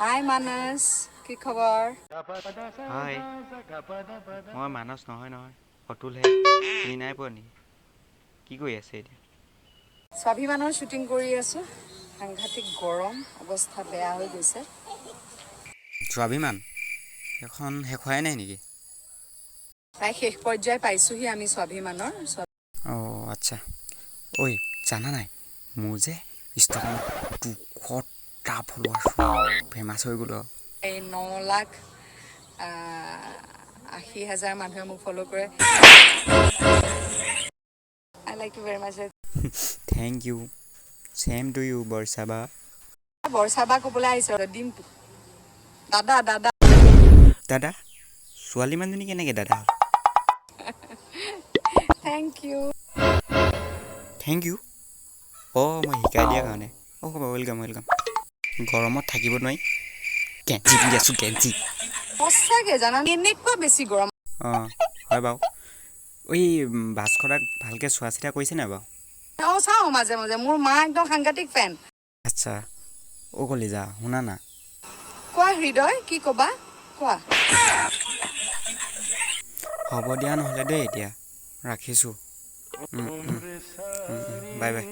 হাই মানস, কি খবৰ? হাই মই মানস নহয় অতুলহে চিনি নাই পোৱা নেকি কি কৰি আছে এতিয়া স্বাভিমানৰ শ্বুটিং কৰি আছো সাংঘাতিক গৰম অৱস্থা বেয়া হৈ গৈছে স্বাভিমান এখন শেষ হোৱাই নাই নেকি প্ৰায় শেষ পৰ্যায় পাইছোহি আমি স্বাভিমানৰ অঁ আচ্ছা ঐ জানা নাই মোৰ যে ইনষ্টাগ্ৰামত 200টা ফলোৱাৰ্ছ ফেমাছ হৈ গ'লো এই 9,80,000 মানুহে মোক ফলো কৰে I like you very much thank you same to you বৰ্ষা বা বৰ্ষা বা ক'বলৈ আহিছে ডিম্পু দাদা দাদা ছোৱালী মানুহজনী কেনেকৈ দাদা হ'ল থেংক ইউ থেংক ইউ অঁ মই শিকাই দিয়াৰ কাৰণে অঁ হ'ব ৱেলকাম গৰমত থাকিব নোৱাৰি কেঞ্চি পিন্ধি আছোঁ কেঞ্চি সঁচাকে জানা এনেকুৱা বেছি গৰম অঁ হয় বাৰু এই ভাস্কৰক ভালকৈ চোৱা চিতা কৰিছে নাই বাৰু চাওঁ মাজে মাজে মোৰ মা একদম সাংঘাতিক ফেন আচ্ছা অ' কলিজা শুনা না কোৱা হৃদয় কি ক'বা কোৱা হ'ব দিয়া নহ'লে দেই এতিয়া ৰাখিছোঁ বাই বাই